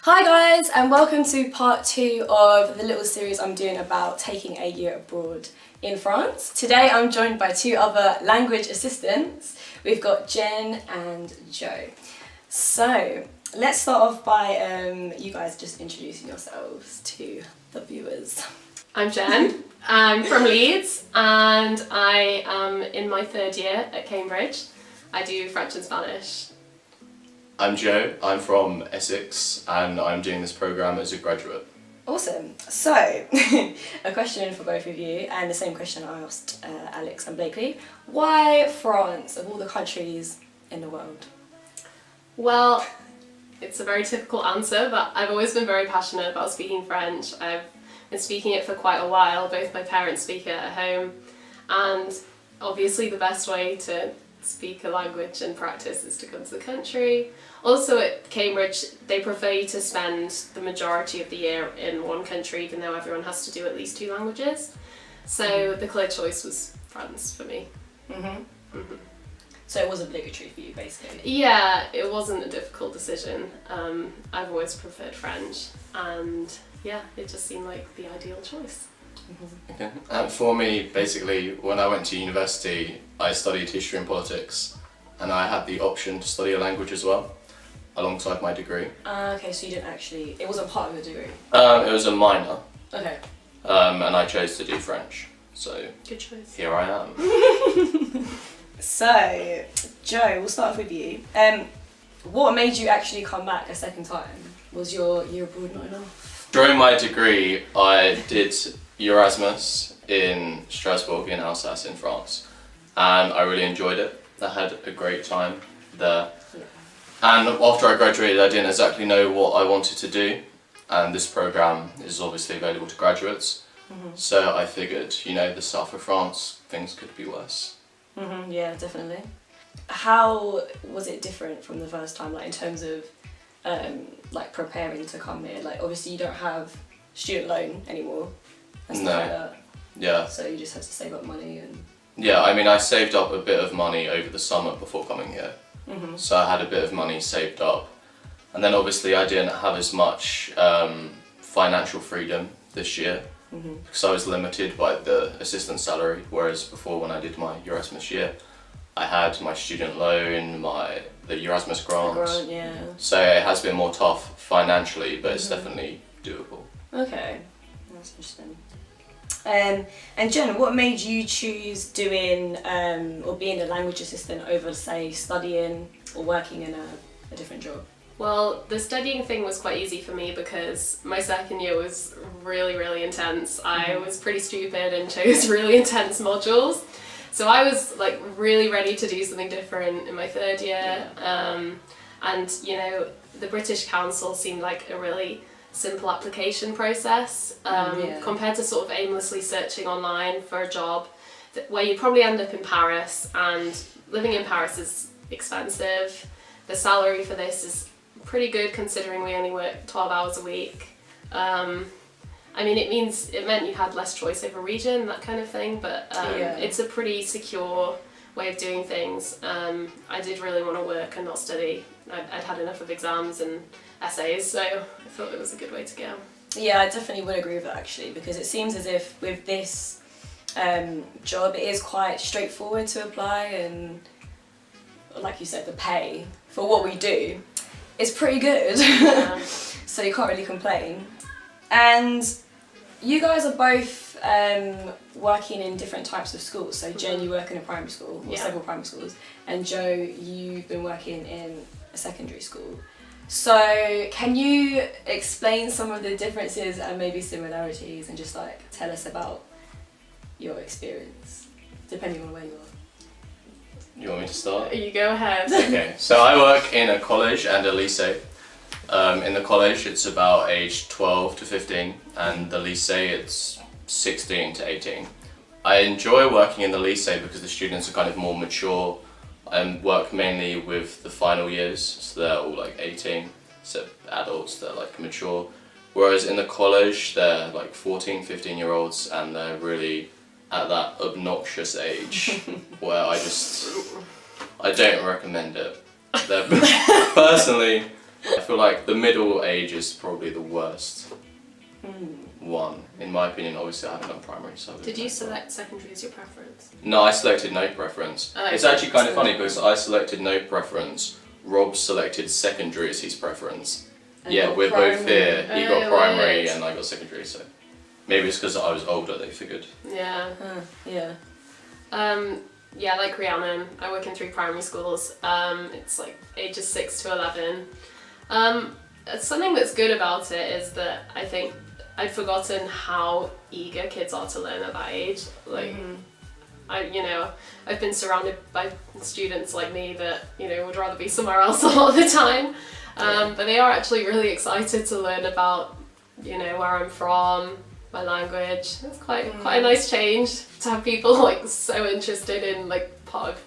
Hi guys, and welcome to part 2 of the little series I'm doing about taking a year abroad in France. Today I'm joined by 2 other language assistants. We've got Jen and Joe. So let's start off by you guys just introducing yourselves to the viewers. I'm Jen, I'm from Leeds and I am in my 3rd year at Cambridge. I do French and Spanish. I'm Joe, I'm from Essex and I'm doing this programme as a graduate. Awesome. So, a question for both of you, and the same question I asked Alex and Blakely. Why France of all the countries in the world? Well, it's a very typical answer, but I've always been very passionate about speaking French. I've been speaking it for quite a while. Both my parents speak it at home, and obviously the best way to speak a language and practice is to come to the country. Also at Cambridge, they prefer you to spend the majority of the year in one country, even though everyone has to do at least 2 languages. So the clear choice was France for me. So it was obligatory for you, basically? Yeah, it wasn't a difficult decision. I've always preferred French, and yeah, it just seemed like the ideal choice. Okay. For me, basically, when I went to university, I studied history and politics, and I had the option to study a language as well, alongside my degree. Okay, so you didn't actually, it wasn't part of your degree? It was a minor. Okay. And I chose to do French, so Good choice. here I am. So, Joe, we'll start off with you. What made you actually come back a second time? Was your year abroad not enough? During my degree, I did Erasmus in Strasbourg in Alsace in France, and I really enjoyed it. I had a great time there. Yeah. And after I graduated, I didn't exactly know what I wanted to do, and this programme is obviously available to graduates. So I figured, the south of France, things could be worse. Yeah, definitely. How was it different from the first time, like in terms of preparing to come here? Like obviously you don't have student loan anymore and stuff like that. Yeah. So you just had to save up money and... Yeah, I saved up a bit of money over the summer before coming here. So I had a bit of money saved up. And then obviously I didn't have as much financial freedom this year because I was limited by the assistant salary, whereas before when I did my Erasmus year, I had my student loan, the Erasmus grant. Yeah. So it has been more tough financially, but it's definitely doable. Okay, that's interesting. And Jen, what made you choose doing or being a language assistant over, say, studying or working in a different job? Well, the studying thing was quite easy for me because my 2nd year was really, really intense. I was pretty stupid and chose really intense modules. So I was really ready to do something different in my 3rd year. And the British Council seemed like a really simple application process compared to sort of aimlessly searching online for a job where you'd probably end up in Paris, and living in Paris is expensive. The salary for this is pretty good considering we only work 12 hours a week. It meant you had less choice over region, that kind of thing, but it's a pretty secure way of doing things. I did really want to work and not study. I'd had enough of exams and essays, so I thought it was a good way to go. Yeah, I definitely would agree with that actually, because it seems as if with this job it is quite straightforward to apply, and like you said, the pay for what we do is pretty good. So you can't really complain. And you guys are both working in different types of schools. So Jen, you work in a primary school, or several primary schools, and Joe, you've been working in a secondary school. So can you explain some of the differences and maybe similarities, and just tell us about your experience, depending on where you are? You want me to start? You go ahead. Okay, so I work in a college and a lycée. In the college it's about age 12 to 15, and the lycée it's 16 to 18. I enjoy working in the lycée because the students are kind of more mature and work mainly with the final years, so they're all 18, so adults, they're mature. Whereas in the college they're 14, 15 year olds, and they're really at that obnoxious age where I don't recommend it. Personally, I feel like the middle age is probably the worst one, in my opinion. Obviously, I haven't done primary, so. Did you select secondary as your preference? No, I selected no preference. Oh, It's actually kind of funny because I selected no preference. Rob selected secondary as his preference. And Yeah, got we're both here. He got Oh, primary weird. and I got secondary, so maybe it's because I was older. They figured. Yeah. Yeah. Yeah, like Rhiannon, I work in 3 primary schools. It's like ages 6 to 11. Something that's good about it is that I think I'd forgotten how eager kids are to learn at that age. Like, I've been surrounded by students like me that, would rather be somewhere else a lot of the time. But they are actually really excited to learn about, where I'm from, my language. It's quite a nice change to have people like so interested in like part of,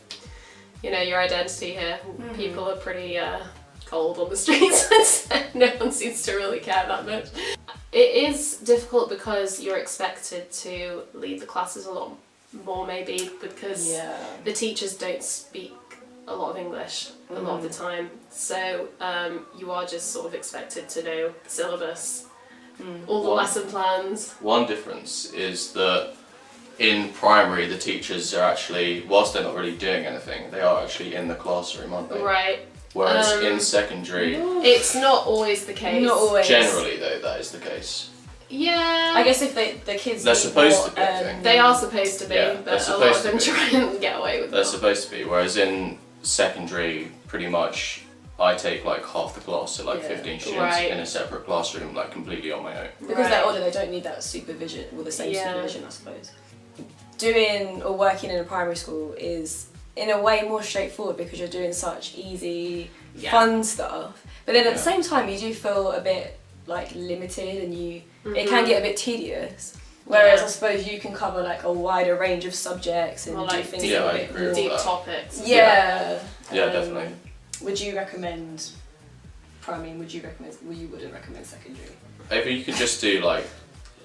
your identity here. People are pretty cold on the streets. No one seems to really care that much. It is difficult because you're expected to lead the classes a lot more maybe because the teachers don't speak a lot of English a lot of the time. So you are just sort of expected to know the syllabus, all the lesson plans. One difference is that in primary, the teachers are actually, whilst they're not really doing anything, they are actually in the classroom, aren't they? Right. Whereas in secondary, It's not always the case. Not always. generally though, that is the case. Yeah. I guess if the kids They're need supposed more, to be, I think. They are supposed to be, Yeah, they're but a lot of supposed to them be. try and get away with They're it. supposed to be, whereas in secondary, pretty much, I take like half the class, so like 15 students Right. in a separate classroom, like completely on my own. because they're older, they don't need that supervision, or the same Yeah. supervision, I suppose. Doing or working in a primary school is in a way more straightforward because you're doing such easy, fun stuff. But then at the same time, you do feel a bit like limited, and it can get a bit tedious. Whereas I suppose you can cover like a wider range of subjects and More do like things deep, a I bit agree more. with deep that. topics. Yeah. Yeah, definitely. Would you recommend primary? Would you recommend? Well, you wouldn't recommend secondary. If you could just do like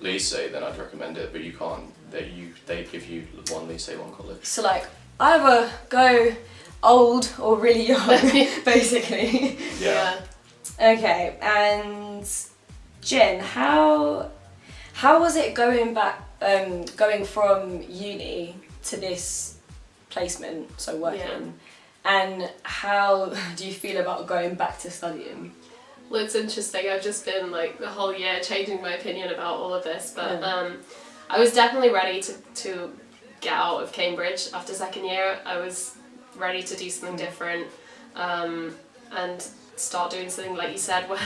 lycée, then I'd recommend it, but you can't. They give you one lycée, one college. So like either go old or really young, basically. Yeah. Okay, and Jen, how was it going from uni to this placement, so working, and how do you feel about going back to studying? Well, it's interesting. I've just been like the whole year changing my opinion about all of this, but I was definitely ready to get out of Cambridge after second year. I was ready to do something different and start doing something like you said, where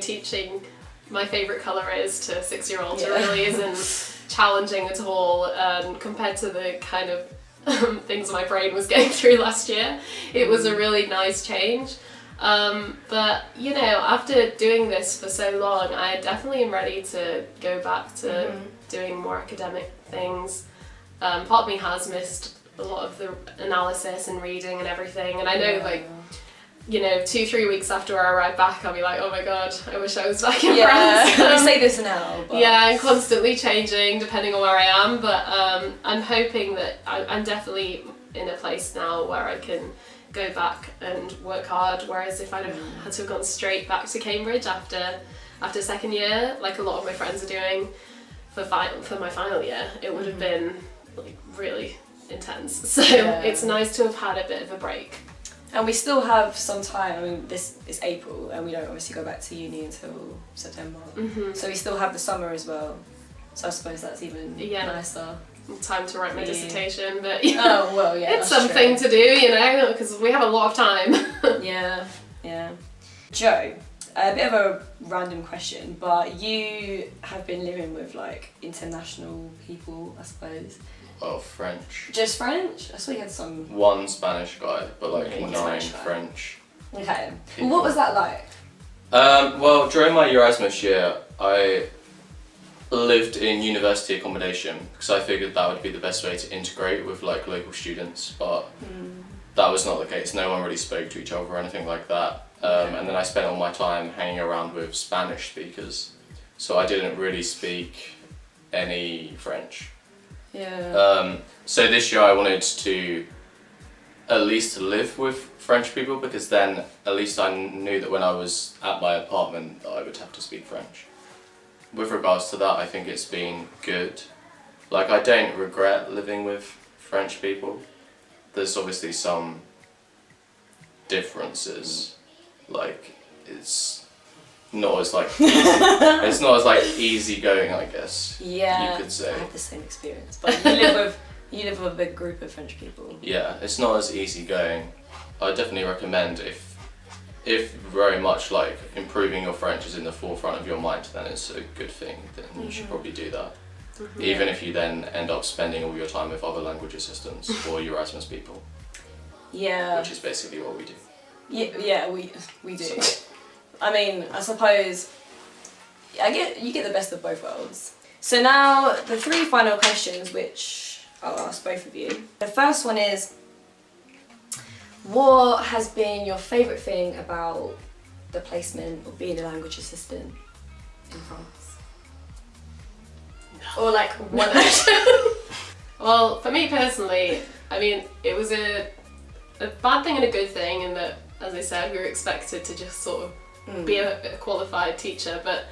teaching my favourite colour is to 6-year-olds really isn't challenging at all compared to the kind of things my brain was going through last year. It was a really nice change. But after doing this for so long, I definitely am ready to go back to doing more academic things. Part of me has missed a lot of the analysis and reading and everything, and I know 2-3 weeks after I arrive back, I'll be like, oh my god, I wish I was back in France. I say this now, but I'm constantly changing depending on where I am, but I'm hoping that I'm definitely in a place now where I can go back and work hard, whereas if I'd have had to have gone straight back to Cambridge after second year, like a lot of my friends are doing for my final year, it would have been like really intense. So it's nice to have had a bit of a break. And we still have some time. I mean, this is April, and we don't obviously go back to uni until September. So we still have the summer as well. So I suppose that's even nicer. Time to write my dissertation, but oh well, yeah, it's something to do, because we have a lot of time. Yeah. Joe, a bit of a random question, but you have been living with like international people, I suppose. Oh, French. Just French? I saw you had some. One Spanish guy, but like Okay, 9 Spanish guy. French. Okay. Well, what was that like? Well, during my Erasmus year, I lived in university accommodation because I figured that would be the best way to integrate with like local students, but that was not the case. No one really spoke to each other or anything like that. And then I spent all my time hanging around with Spanish speakers, so I didn't really speak any French. Yeah. So this year I wanted to at least live with French people, because then at least I knew that when I was at my apartment that I would have to speak French. With regards to that, I think it's been good. Like, I don't regret living with French people. There's obviously some differences. Like, it's not as like it's not as like easygoing, I guess. Yeah, you could say. I have the same experience, but you live with a big group of French people. Yeah, it's not as easygoing. I definitely recommend if very much like improving your French is in the forefront of your mind, then it's a good thing. Then you should probably do that. Even if you then end up spending all your time with other language assistants or Erasmus people. Yeah. Which is basically what we do. Yeah, we do. I mean, I suppose you get the best of both worlds. So now the 3 final questions, which I'll ask both of you. The first one is, what has been your favourite thing about the placement of being a language assistant in France? Or like one action? Well, for me personally, I mean, it was a bad thing and a good thing in that, as I said, we were expected to just sort of be a qualified teacher, but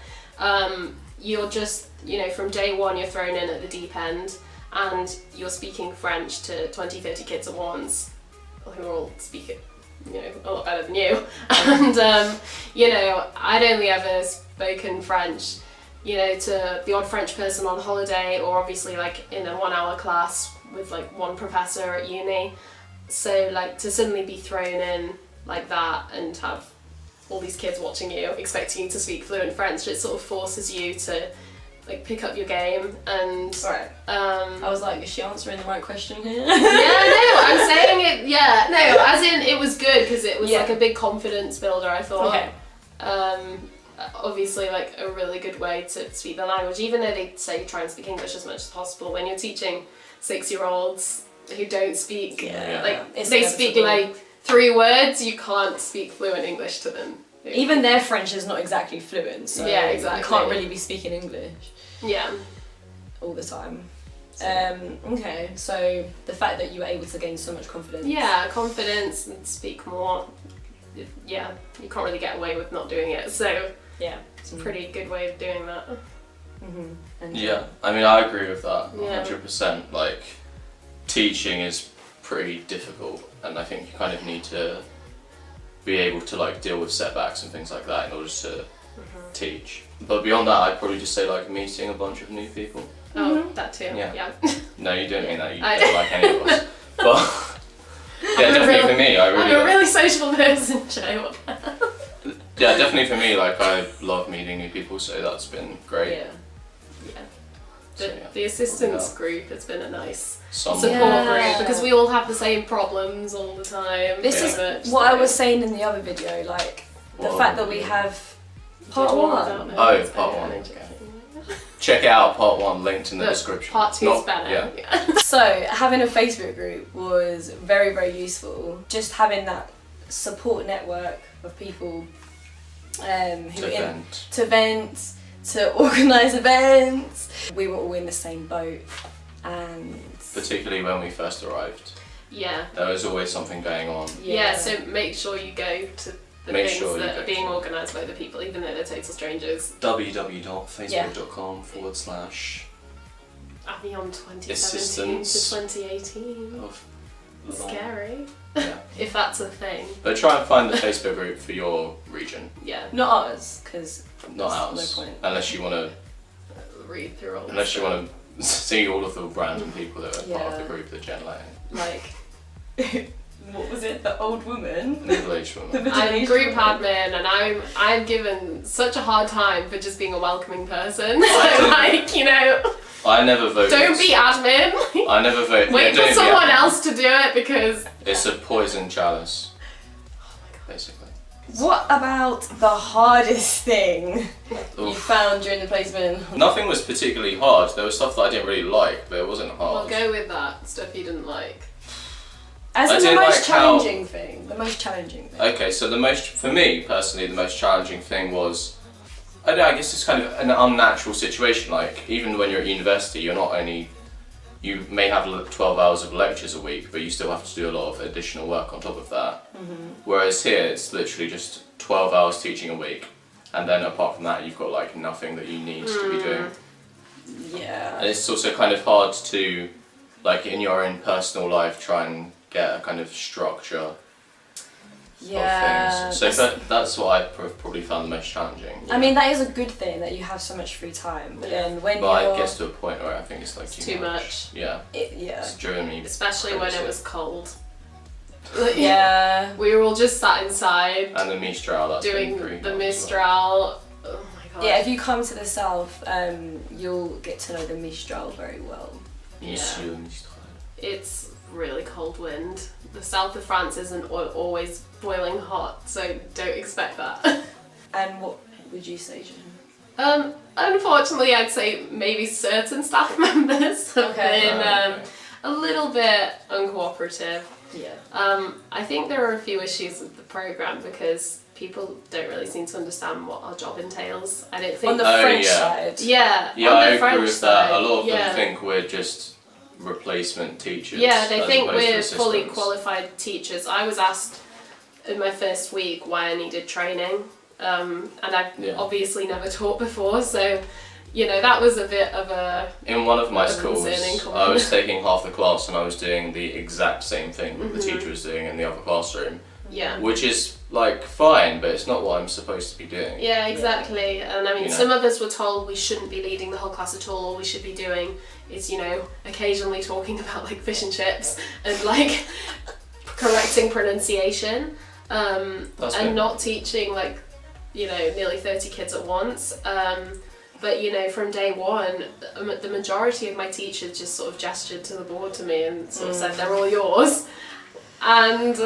you're just, from day one you're thrown in at the deep end and you're speaking French to 20-30 kids at once who all speak it, a lot better than you. And, I'd only ever spoken French, to the odd French person on holiday, or obviously like in a 1-hour class with like one professor at uni. So like to suddenly be thrown in like that and have all these kids watching you, expecting you to speak fluent French, it sort of forces you to like pick up your game. And right. I was like, is she answering the right question here? I'm saying it. Yeah, no, as in it was good because it was like a big confidence builder, I thought. Okay. Obviously like a really good way to speak the language, even though they say try and speak English as much as possible. When you're teaching 6-year-olds who don't speak, they speak like 3 words, you can't speak fluent English to them. Even their French is not exactly fluent, so yeah, exactly. You can't really be speaking English. Yeah. All the time. Okay, so the fact that you were able to gain so much confidence. Yeah, confidence and speak more. Yeah, you can't really get away with not doing it, so yeah, it's a pretty good way of doing that. And yeah, I mean, I agree with that 100%. Like, teaching is pretty difficult, and I think you kind of need to be able to like deal with setbacks and things like that in order to teach. But beyond that, I'd probably just say like meeting a bunch of new people. Oh, that too. Yeah. Yeah. No, you don't mean that. You don't like any of us. But yeah, definitely for me, I'm a really sociable person, Joe. Yeah, definitely for me, like I love meeting new people, so that's been great. Yeah. The assistance group has been a nice support group because we all have the same problems all the time. This is what I was saying in the other video, like the fact that we have part 1. Oh, part 1. Okay. Check it out, part 1, linked in the description. Part 2 is better. Yeah. So having a Facebook group was very, very useful. Just having that support network of people to vent, to organise events. We were all in the same boat, and particularly when we first arrived. Yeah. There was always something going on. Yeah, so make sure you go to the things that are being organised by the people, even though they're total strangers. www.facebook.com/ Avion 2017 assistance to 2018. Scary. Yeah. If that's a thing. But try and find the Facebook group for your region. Yeah. Not ours, because not ours. No point. Unless you want to read through all. Unless you want to see all of the random people that are part of the group that Jen let in. Like, what was it? The old woman. Middle-aged woman. I'm group admin, and I'm given such a hard time for just being a welcoming person. So like, I never voted. Don't be admin. I never voted. Wait for someone else to do it because it's a poison chalice. Oh my god. Basically. What about the hardest thing you found during the placement? Nothing was particularly hard. There was stuff that I didn't really like, but it wasn't hard. Well, go with that stuff you didn't like. As in the most challenging thing. The most challenging thing. Okay, so for me personally, the most challenging thing was, I guess it's kind of an unnatural situation. Like, even when you're at university, you're not only you may have 12 hours of lectures a week, but you still have to do a lot of additional work on top of that. Whereas here, it's literally just 12 hours teaching a week, and then apart from that, you've got like nothing that you need to be doing. Yeah. And it's also kind of hard to, like in your own personal life, try and get a kind of structure Yeah. of things. So that's what I probably found the most challenging. I mean, that is a good thing that you have so much free time, but then when But you're... it gets to a point where I think it's like Too much. Yeah. yeah. It's driven me. Especially when it crazy. was cold. Yeah. We were all just sat inside And the Mistral, that's doing been pretty the hard as Mistral. Oh my god. Yeah, if you come to the south, you'll get to know the Mistral very well. well. Monsieur Mistral. It's really cold wind. The south of France isn't always boiling hot, so don't expect that. And what would you say, Jen? Unfortunately, I'd say maybe certain staff members have been Okay. a little bit uncooperative. Yeah. I think there are a few issues with the programme because people don't really seem to understand what our job entails. I don't think... On the Oh, French yeah. side. Yeah, Yeah, on I the agree French with that. side, A lot of yeah. them think we're just replacement teachers. Yeah, they as think opposed to we're fully assistants. qualified teachers. I was asked in my first week why I needed training, and I've Yeah. obviously never taught before, so you know that was a bit of a... In one of my Bit of schools, concerning I comment. was taking half the class and I was doing the exact same thing that the Mm-hmm. teacher was doing in the other classroom, Yeah. which is like fine, but it's not what I'm supposed to be doing. Yeah, exactly. And I mean, You know. some of us were told we shouldn't be leading the whole class at all. All we should be doing is, you know, occasionally talking about like fish and chips and like correcting pronunciation, That's and fair. not teaching like, you know, nearly 30 kids at once. But you know, from day one, the majority of my teachers just sort of gestured to the board to me and sort of said, "They're all yours." And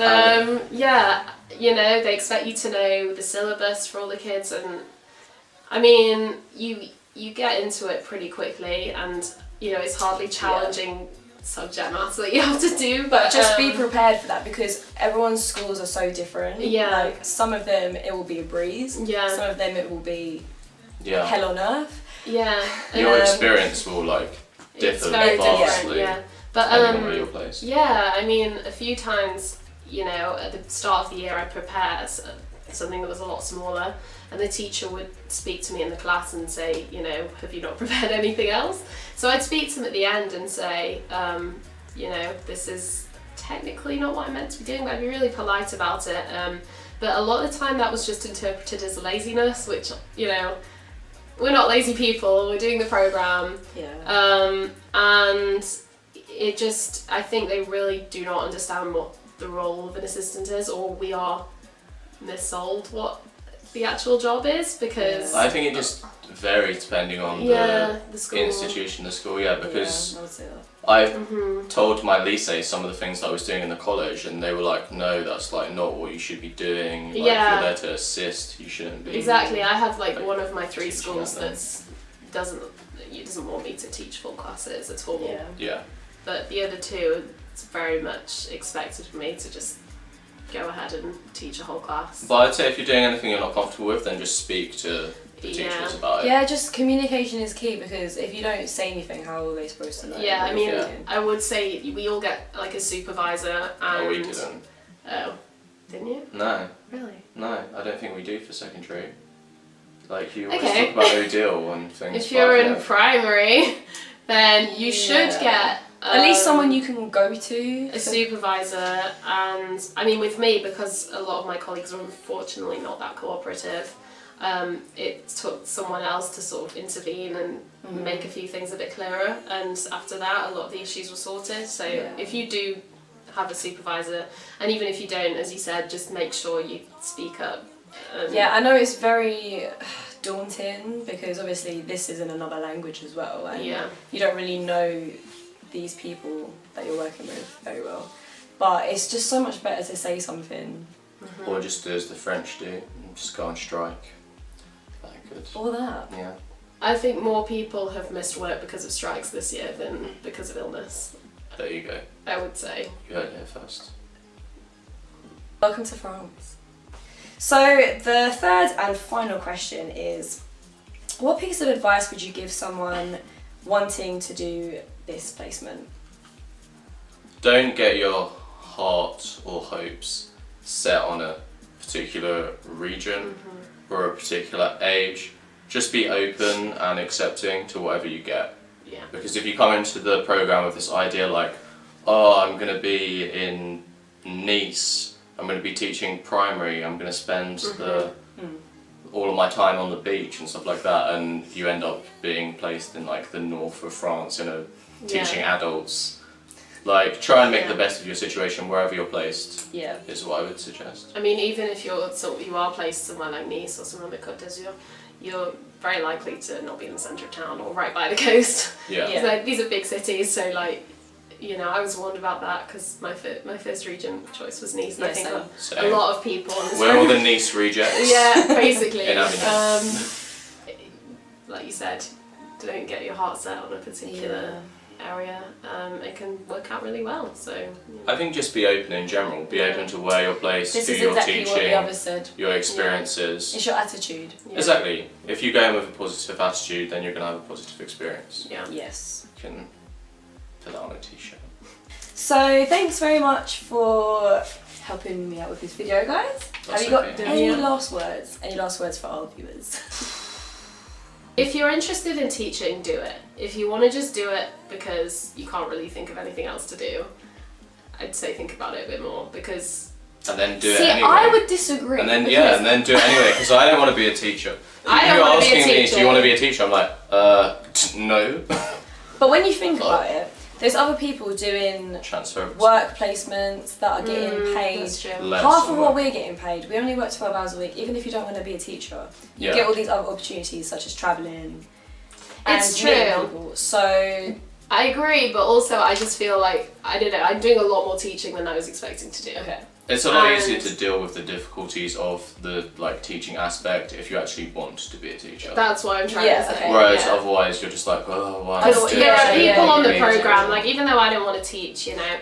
yeah, you know, they expect you to know the syllabus for all the kids, and I mean, you get into it pretty quickly, and you know, it's hardly challenging subject matter that you have to do, but Just be prepared for that because everyone's schools are so different. Yeah. Like some of them it will be a breeze. Yeah. Some of them it will be Yeah. hell on earth. yeah, Your Um, experience will like it's differ very different. vastly Yeah, but depending on where you're placed. yeah, I mean, a few times, you know, at the start of the year, I'd prepare something that was a lot smaller, and the teacher would speak to me in the class and say, you know, have you not prepared anything else? So I'd speak to them at the end and say, you know, this is technically not what I'm meant to be doing, but I'd be really polite about it. But a lot of the time that was just interpreted as laziness, which, you know, we're not lazy people, we're doing the programme. Yeah. And it just, I think they really do not understand what the role of an assistant is, or we are missold what the actual job is, because I think it just varies depending on the school. institution, the school, because yeah, I would say that. I've told my lycée some of the things that I was doing in the college, and they were like, no, that's like not what you should be doing. Like, Yeah. you're there to assist, you shouldn't be. Exactly, I have like one of my 3 teaching schools at them. doesn't want me to teach full classes at all. Yeah. Yeah. But the other 2, it's very much expected of me to just go ahead and teach a whole class. But I'd say if you're doing anything you're not comfortable with, then just speak to the Yeah. teachers about it. Yeah, just communication is key because if you don't say anything, how are they supposed to know? Yeah, what I mean, you're thinking? I would say we all get like a supervisor, and Oh, we didn't. Oh, didn't you? No, Really? no, I don't think we do for secondary. Like, you always Okay. talk about ODIL and things. If you're but in yeah. primary, then you should Yeah. get At least someone you can go to. a supervisor. And I mean, with me, because a lot of my colleagues are unfortunately not that cooperative, it took someone else to sort of intervene and make a few things a bit clearer. And after that, a lot of the issues were sorted. So Yeah. if you do have a supervisor, and even if you don't, as you said, just make sure you speak up. Yeah, I know it's very daunting because obviously this is in another language as well, and Yeah. you don't really know these people that you're working with very well. But it's just so much better to say something. Or just do as the French do, and just go on strike. That good. All that. Yeah. I think more people have missed work because of strikes this year than because of illness, There you go. I would say. You heard it here first. Welcome to France. So the third and final question is, what piece of advice would you give someone wanting to do this placement? Don't get your heart or hopes set on a particular region or a particular age. Just be open and accepting to whatever you get. Yeah. Because if you come into the program with this idea like, oh, I'm going to be in Nice, I'm going to be teaching primary, I'm going to spend all of my time on the beach and stuff like that, and you end up being placed in like the north of France, teaching adults. Like, try and make the best of your situation wherever you're placed. Yeah. Is what I would suggest. I mean, even if you are placed somewhere like Nice or somewhere like Côte d'Azur, you're very likely to not be in the centre of town or right by the coast. Yeah. Yeah. So these are big cities, so like, you know, I was warned about that because my first region choice was Nice, and I think Same. a lot of people on this We're all the Nice rejects. yeah, basically. In Avignon. Like you said, don't get your heart set on a particular area. It can work out really well. So you know. I think just be open in general. Be open to where you're placed, This who is you're exactly what the teaching, others said. your experiences. It's your attitude. Yeah. Exactly. If you go in with a positive attitude, then you're going to have a positive experience. Yeah. Yes. You can put that on a t-shirt. So thanks very much for helping me out with this video, guys. Have you got okay. any last words? Any last words for our viewers? If you're interested in teaching, do it. If you want to just do it because you can't really think of anything else to do, I'd say think about it a bit more because... And then do it See, anyway. I would disagree. And then and then do it anyway, because I don't want to be a teacher. I don't You're want to be a asking me, teacher. do you want to be a teacher? I'm like, no. But when you think about it, there's other people doing Transfer. work placements that are getting paid That's true. Less half of or what more. we're getting paid. We only work 12 hours a week, even if you don't want to be a teacher. You Yeah. get all these other opportunities such as travelling and It's meeting true. people. So I agree, but also I just feel like, I don't know, I'm doing a lot more teaching than I was expecting to do. okay. It's a lot And- easier to deal with the difficulties of the teaching aspect if you actually want to be a teacher. That's what I'm trying Yeah, to say. okay. Whereas yeah. otherwise you're just like, oh, why? Because not do There it? are Yeah, people on the Yeah. program, like even though I don't want to teach, you know,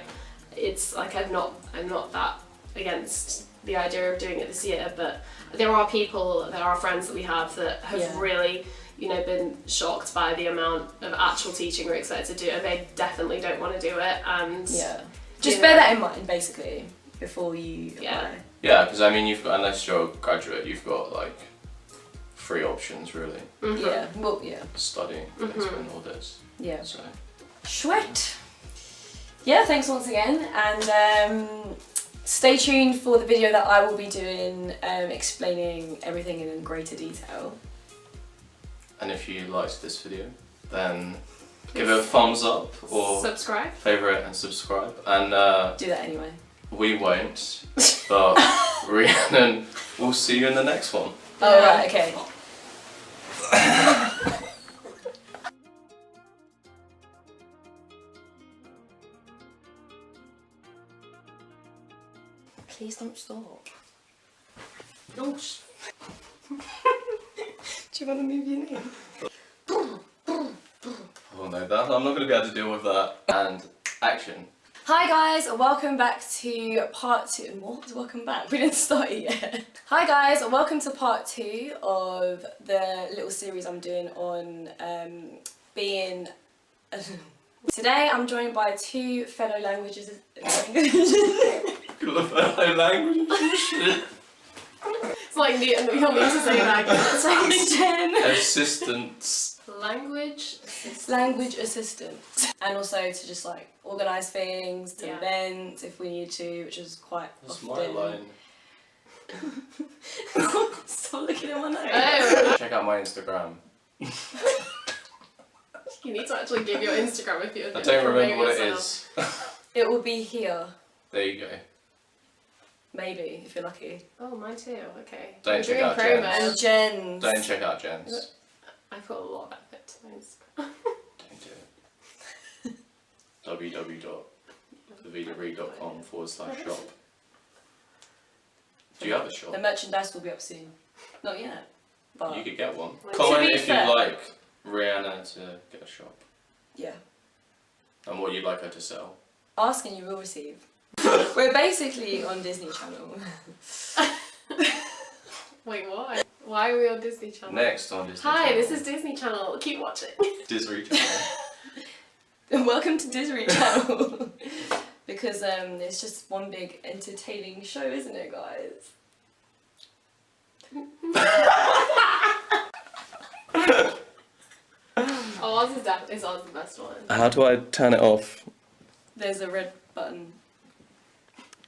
it's like I'm not that against the idea of doing it this year, but there are people, there are friends that we have that have really, you know, been shocked by the amount of actual teaching we're expected to do, and they definitely don't want to do it. And just you bear know. that in mind, basically, before you apply. Yeah, because I mean, you've got, unless you're a graduate, you've got like 3 options really. Yeah. Well, yeah. Study, placement, all this. Yeah. So. Sweet. Yeah, thanks once again, and stay tuned for the video that I will be doing, explaining everything in greater detail. And if you liked this video, then give it a thumbs up or subscribe. favourite and subscribe. And Do that anyway. we won't, but Rhiannon, we'll see you in the next one. Oh, right, okay. Please don't stop. Oh, Do you want to move your knee? Oh no, that I'm not going to be able to deal with that. And action. Hi guys, welcome back to part 2. What? Welcome back? We didn't start it yet. Hi guys, welcome to part 2 of the little series I'm doing on being... Today I'm joined by 2 fellow languages... Fellow language. it's like you're meant to say that. Assistants. Language. Language assistants. And also to just like organise things, to events if we need to, which is quite That's often. my line. Stop looking at my nose. Oh, Check out my Instagram. you need to actually give your Instagram if you're. I don't remember what it is. It will be here. There you go. Maybe, if you're lucky. Oh, mine too. Okay. Don't I'm check doing out promo. Jen's. And Jen's. Don't check out Jen's. I put a lot of effort to those. Don't do it. www.thevidaread.com/shop. Do you have a shop? The merchandise will be up soon. Not yet. But You could get one. Like, Comment to be if fair- you'd like Rihanna to get a shop yeah. and what you'd like her to sell. Ask and you will receive. We're basically on Disney Channel. Wait, why? Why are we on Disney Channel? Next on Disney Hi, Channel. this is Disney Channel. Keep watching. Disney Channel. Welcome to Disney Channel. Because it's just one big entertaining show, isn't it, guys? Oh, ours is ours the best one. How do I turn it off? There's a red button.